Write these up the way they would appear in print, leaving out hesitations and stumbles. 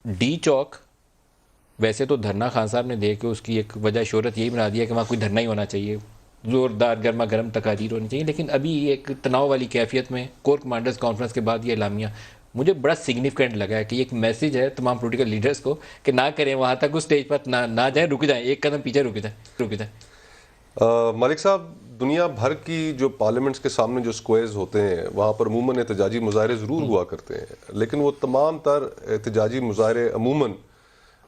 D چوک ویسے تو دھرنا خان صاحب نے دے کے اس کی ایک وجہ شہرت یہی بنا دیا کہ وہاں کوئی دھرنا ہی ہونا چاہیے، زوردار گرما گرم تقاریر ہونی چاہیے، لیکن ابھی ایک تناؤ والی کیفیت میں کور کمانڈرز کانفرنس کے بعد یہ اعلامیہ مجھے بڑا سگنیفیکنٹ لگا ہے کہ یہ ایک میسج ہے تمام پولیٹیکل لیڈرز کو کہ نہ کریں، وہاں تک اس سٹیج پر نہ جائیں، رک جائیں، ایک قدم پیچھے رک جائیں۔ ملک صاحب، دنیا بھر کی جو پارلیمنٹس کے سامنے جو سکوئرز ہوتے ہیں وہاں پر عموماً احتجاجی مظاہرے ضرور ہوا کرتے ہیں، لیکن وہ تمام تر احتجاجی مظاہرے عموماً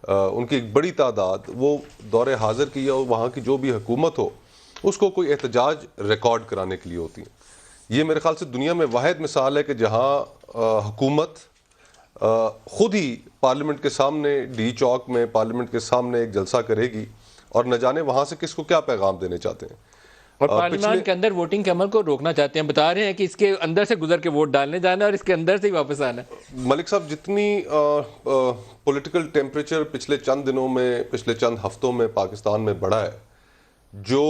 ان کی ایک بڑی تعداد وہ دور حاضر کی یا وہاں کی جو بھی حکومت ہو اس کو کوئی احتجاج ریکارڈ کرانے کے لیے ہوتی ہیں۔ یہ میرے خیال سے دنیا میں واحد مثال ہے کہ جہاں حکومت خود ہی پارلیمنٹ کے سامنے ڈی چوک میں پارلیمنٹ کے سامنے ایک جلسہ کرے گی اور نہ جانے وہاں سے کس کو کیا پیغام دینے چاہتے ہیں۔ اور پارلیمان کے اندر ووٹنگ کے عمل کو روکنا چاہتے ہیں، بتا رہے ہیں کہ اس کے اندر سے گزر کے ووٹ ڈالنے جانا اور اس کے اندر سے ہی واپس آنا۔ ملک صاحب، جتنی پولیٹیکل ٹیمپریچر پچھلے چند دنوں میں، پچھلے چند ہفتوں میں پاکستان میں بڑھا ہے، جو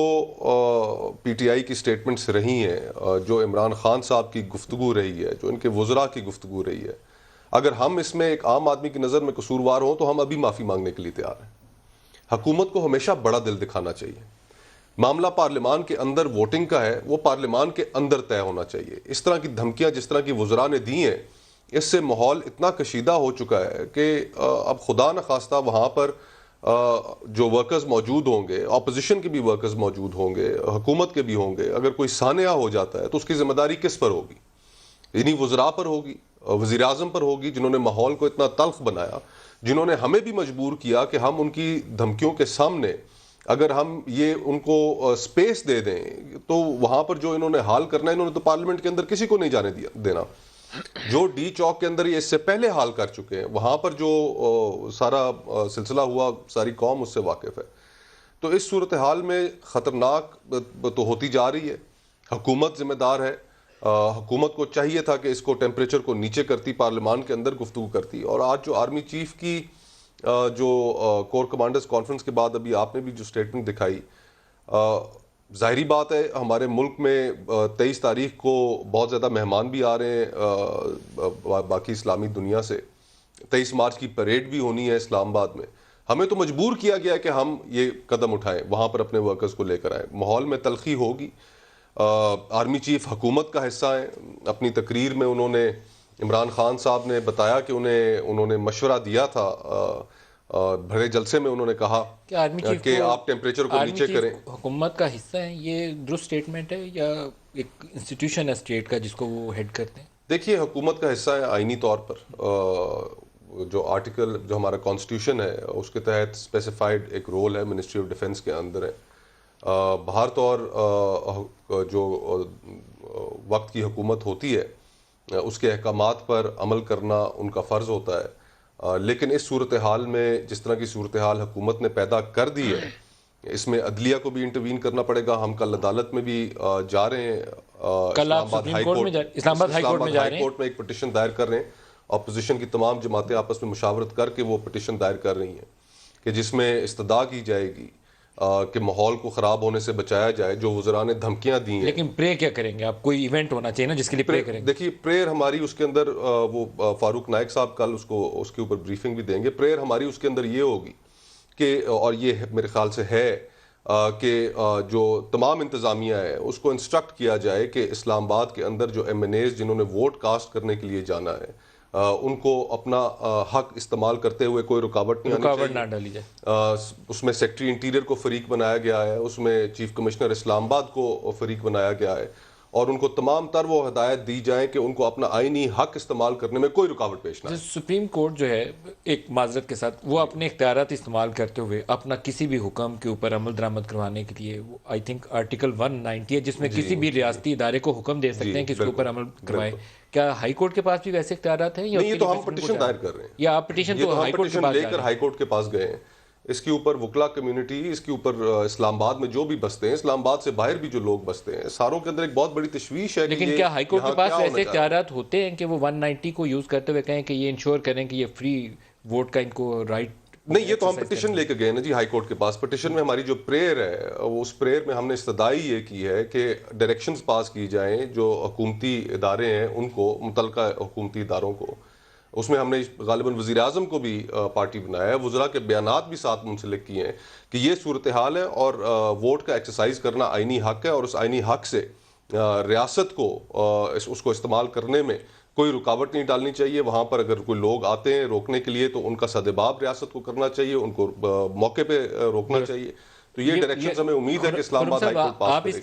پی ٹی آئی کی سٹیٹمنٹس رہی ہیں، جو عمران خان صاحب کی گفتگو رہی ہے، جو ان کے وزراء کی گفتگو رہی ہے، اگر ہم اس میں ایک عام آدمی کی نظر میں قصوروار ہوں تو ہم ابھی معافی مانگنے کے لیے تیار ہیں۔ حکومت کو ہمیشہ بڑا دل دکھانا چاہیے۔ معاملہ پارلیمان کے اندر ووٹنگ کا ہے، وہ پارلیمان کے اندر طے ہونا چاہیے۔ اس طرح کی دھمکیاں جس طرح کی وزراء نے دی ہیں، اس سے ماحول اتنا کشیدہ ہو چکا ہے کہ اب خدا نخواستہ وہاں پر جو ورکرز موجود ہوں گے، اپوزیشن کے بھی ورکرز موجود ہوں گے، حکومت کے بھی ہوں گے، اگر کوئی سانحہ ہو جاتا ہے تو اس کی ذمہ داری کس پر ہوگی؟ انہی وزراء پر ہوگی، وزیر اعظم پر ہوگی، جنہوں نے ماحول کو اتنا تلخ بنایا، جنہوں نے ہمیں بھی مجبور کیا کہ ہم ان کی دھمکیوں کے سامنے اگر ہم یہ ان کو سپیس دے دیں تو وہاں پر جو انہوں نے حال کرنا ہے، انہوں نے تو پارلیمنٹ کے اندر کسی کو نہیں جانے دینا۔ جو ڈی چوک کے اندر یہ اس سے پہلے حال کر چکے ہیں، وہاں پر جو سارا سلسلہ ہوا ساری قوم اس سے واقف ہے۔ تو اس صورتحال میں خطرناک تو ہوتی جا رہی ہے، حکومت ذمہ دار ہے۔ حکومت کو چاہیے تھا کہ اس کو ٹیمپریچر کو نیچے کرتی، پارلیمان کے اندر گفتگو کرتی، اور آج جو آرمی چیف کی جو کور کمانڈرز کانفرنس کے بعد ابھی آپ نے بھی جو سٹیٹمنٹ دکھائی، ظاہری بات ہے ہمارے ملک میں 23 تاریخ کو بہت زیادہ مہمان بھی آ رہے ہیں باقی اسلامی دنیا سے۔ 23 مارچ کی پریڈ بھی ہونی ہے اسلام آباد میں۔ ہمیں تو مجبور کیا گیا ہے کہ ہم یہ قدم اٹھائیں، وہاں پر اپنے ورکرز کو لے کر آئیں۔ ماحول میں تلخی ہوگی۔ آرمی چیف حکومت کا حصہ ہیں۔ اپنی تقریر میں انہوں نے، عمران خان صاحب نے بتایا کہ انہوں نے مشورہ دیا تھا، بڑے جلسے میں انہوں نے کہا کہ آرمی چیف کہ آپ ٹیمپریچر کو نیچے کریں۔ حکومت کا حصہ ہے، یہ درست سٹیٹمنٹ ہے یا ایک انسٹیٹیوشن ہے اسٹیٹ کا جس کو وہ ہیڈ کرتے ہیں؟ دیکھیے، حکومت کا حصہ ہے آئینی طور پر، جو آرٹیکل جو ہمارا کانسٹیٹیوشن ہے اس کے تحت اسپیسیفائڈ ایک رول ہے، منسٹری آف ڈیفنس کے اندر ہے۔ بہر طور جو وقت کی حکومت ہوتی ہے اس کے احکامات پر عمل کرنا ان کا فرض ہوتا ہے، لیکن اس صورتحال میں جس طرح کی صورتحال حکومت نے پیدا کر دی ہے، اس میں عدلیہ کو بھی انٹروین کرنا پڑے گا۔ ہم کل عدالت میں بھی جا رہے ہیں، اسلام آباد ہائی کورٹ میں ایک پٹیشن دائر کر رہے ہیں۔ اپوزیشن کی تمام جماعتیں آپس میں مشاورت کر کے وہ پٹیشن دائر کر رہی ہیں کہ جس میں استدعا کی جائے گی کہ ماحول کو خراب ہونے سے بچایا جائے۔ جو وزراء نے دھمکیاں دی ہیں، لیکن پرے کیا کریں گے آپ؟ کوئی ایونٹ ہونا چاہیے نا جس کے لیے پرے کریں گے۔ دیکھیے، پریئر ہماری اس کے اندر وہ فاروق نائک صاحب کل اس کے اوپر بریفنگ بھی دیں گے۔ پریئر ہماری اس کے اندر یہ ہوگی کہ، اور یہ میرے خیال سے ہے کہ جو تمام انتظامیہ ہے اس کو انسٹرکٹ کیا جائے کہ اسلام آباد کے اندر جو ایم این ایز جنہوں نے ووٹ کاسٹ کرنے کے لیے جانا ہے، ان کو اپنا حق استعمال کرتے ہوئے کوئی رکاوٹ نہ ڈالی جائے۔ اس میں سیکٹری انٹیریئر کو فریق بنایا گیا ہے، اس میں چیف کمشنر اسلام آباد کو فریق بنایا گیا ہے، اور ان کو تمام تر وہ ہدایت دی جائیں کہ ان کو اپنا آئینی حق استعمال کرنے میں کوئی رکاوٹ پیش نہ آئے۔ سپریم کورٹ جو ہے، ایک معذرت کے ساتھ، وہ اپنے اختیارات استعمال کرتے ہوئے اپنا کسی بھی حکم کے اوپر عمل درآمد کروانے کے لیے، آئی تھنک آرٹیکل 190 ہے جس میں کسی بھی ریاستی ادارے کو حکم دے سکتے ہیں کہ اس کے اوپر عمل کروائیں۔ کیا ہائی کورٹ کے پاس بھی ویسے اختیارات ہیں؟ نہیں، یہ تو ہم پٹیشن دائر کر رہے ہیں، یا آپ پٹیشن تو ہائی کورٹ کے پاس لے کر ہائی کورٹ کے پاس گئے ہیں۔ اس کے اوپر وکلا کمیونٹی، اس کے اوپر اسلام آباد میں جو بھی بستے ہیں، اسلام آباد سے باہر بھی جو لوگ بستے ہیں، ساروں کے اندر ایک بہت بڑی تشویش ہے۔ لیکن کیا ہائی کورٹ کے پاس ویسے اختیارات ہوتے ہیں کہ وہ 190 کو یوز کرتے ہوئے کہیں کہ یہ انشور کریں کہ یہ فری ووٹ کا ان کو رائٹ؟ نہیں، یہ تو ہم پٹیشن لے کے گئے نا جی ہائی کورٹ کے پاس۔ پٹیشن میں ہماری جو پریئر ہے، اس پریئر میں ہم نے استدعائی یہ کی ہے کہ ڈائریکشنز پاس کی جائیں جو حکومتی ادارے ہیں ان کو، متعلقہ حکومتی اداروں کو، اس میں ہم نے غالباً وزیر اعظم کو بھی پارٹی بنایا ہے، وزراء کے بیانات بھی ساتھ منسلک کیے ہیں کہ یہ صورتحال ہے اور ووٹ کا ایکسرسائز کرنا آئینی حق ہے، اور اس آئینی حق سے ریاست کو اس کو استعمال کرنے میں کوئی رکاوٹ نہیں ڈالنی چاہیے. وہاں پر اگر کوئی لوگ آتے ہیں روکنے کے لیے تو ان کا سدباب ریاست کو کرنا چاہیے، ان کو موقع پہ روکنا چاہیے. تو یہ ڈائریکشنز ہمیں امید ہے کہ اسلام آباد ہائی کورٹ پاس کرے گی.